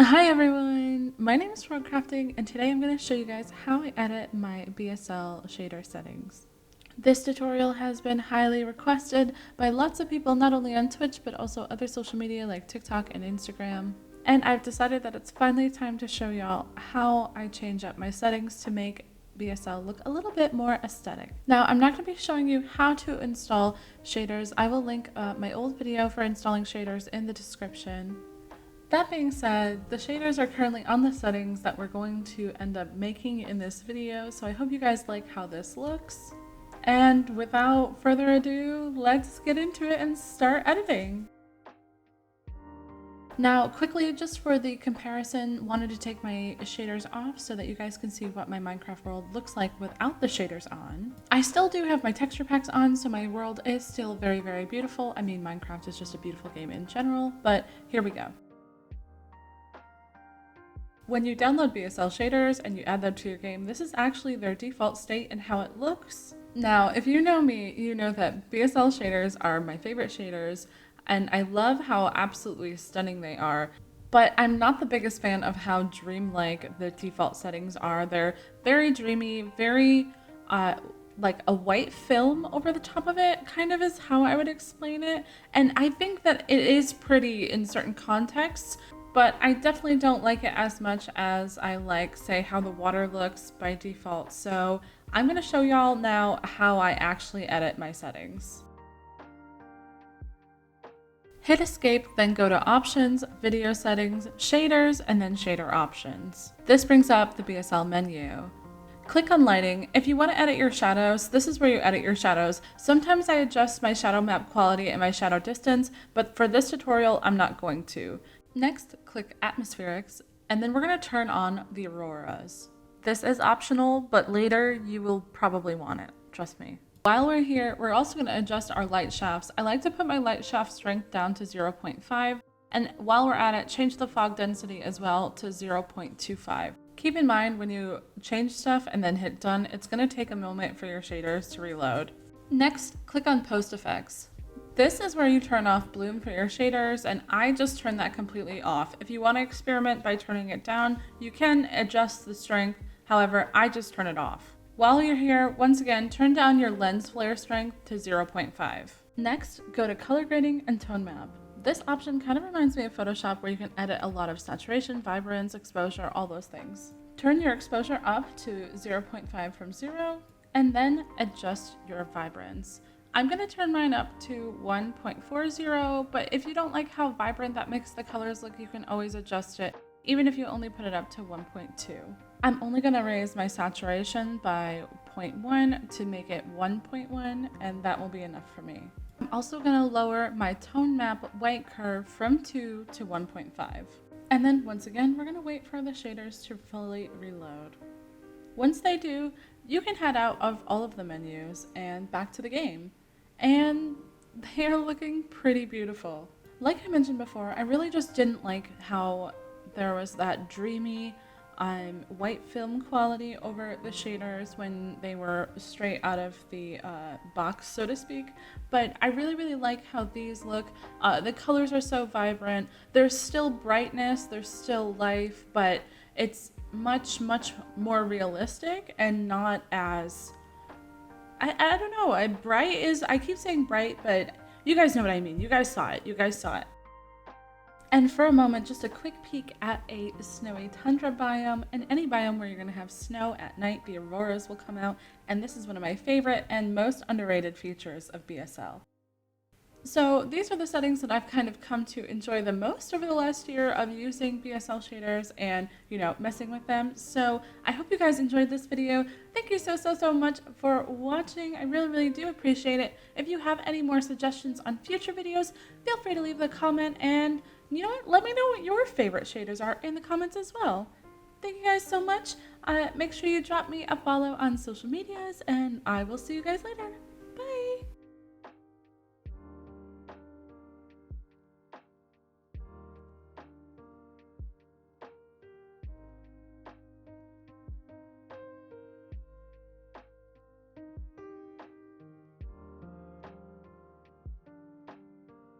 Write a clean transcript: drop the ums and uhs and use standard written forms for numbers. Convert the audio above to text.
Hi everyone, my name is frogcrafting and today I'm going to show you guys how I edit my BSL shader settings. This tutorial has been highly requested by lots of people, not only on Twitch but also other social media like TikTok and Instagram. And I've decided that it's finally time to show y'all how I change up my settings to make BSL look a little bit more aesthetic. Now, I'm not going to be showing you how to install shaders. I will link my old video for installing shaders in the description. That being said, the shaders are currently on the settings that we're going to end up making in this video, so I hope you guys like how this looks. And without further ado, let's get into it and start editing. Now, quickly, just for the comparison, wanted to take my shaders off so that you guys can see what my Minecraft world looks like without the shaders on. I still do have my texture packs on, so my world is still very, very beautiful. I mean, Minecraft is just a beautiful game in general, but here we go. When you download BSL shaders and you add them to your game, this is actually their default state and how it looks. Now, if you know me, you know that BSL shaders are my favorite shaders, and I love how absolutely stunning they are. But I'm not the biggest fan of how dreamlike the default settings are. They're very dreamy, very like a white film over the top of it, kind of is how I would explain it. And I think that it is pretty in certain contexts, but I definitely don't like it as much as I like, say, how the water looks by default. So I'm going to show y'all now how I actually edit my settings. Hit escape, then go to options, video settings, shaders, and then shader options. This brings up the BSL menu. Click on lighting. If you want to edit your shadows, this is where you edit your shadows. Sometimes I adjust my shadow map quality and my shadow distance, but for this tutorial, I'm not going to. Next, click atmospherics, and then we're going to turn on the auroras. This is optional, but later you will probably want it, trust me. While we're here, we're also going to adjust our light shafts. I like to put my light shaft strength down to 0.5, and while we're at it, change the fog density as well to 0.25. Keep in mind when you change stuff and then hit done, it's going to take a moment for your shaders to reload. Next, click on post effects. This is where you turn off bloom for your shaders, and I just turn that completely off. If you want to experiment by turning it down, you can adjust the strength. However, I just turn it off. While you're here, once again, turn down your lens flare strength to 0.5. Next, go to color grading and tone map. This option kind of reminds me of Photoshop, where you can edit a lot of saturation, vibrance, exposure, all those things. Turn your exposure up to 0.5 from 0, and then adjust your vibrance. I'm going to turn mine up to 1.40, but if you don't like how vibrant that makes the colors look, you can always adjust it, even if you only put it up to 1.2. I'm only going to raise my saturation by 0.1 to make it 1.1, and that will be enough for me. I'm also going to lower my tone map white curve from 2 to 1.5. And then once again, we're going to wait for the shaders to fully reload. Once they do, you can head out of all of the menus and back to the game. And they are looking pretty beautiful. Like I mentioned before, I really just didn't like how there was that dreamy white film quality over the shaders when they were straight out of the box, so to speak. But I really like how these look. The colors are so vibrant. There's still brightness, there's still life, but it's much more realistic and not as I don't know. Bright is, I keep saying bright, but you guys know what I mean. You guys saw it. And for a moment, just a quick peek at a snowy tundra biome. And any biome where you're going to have snow at night, the auroras will come out. And this is one of my favorite and most underrated features of BSL. So these are the settings that I've kind of come to enjoy the most over the last year of using BSL shaders and, messing with them. So I hope you guys enjoyed this video. Thank you so much for watching. I really do appreciate it. If you have any more suggestions on future videos, feel free to leave a comment, and you know what? Let me know what your favorite shaders are in the comments as well. Thank you guys so much. Make sure you drop me a follow on social medias, and I will see you guys later.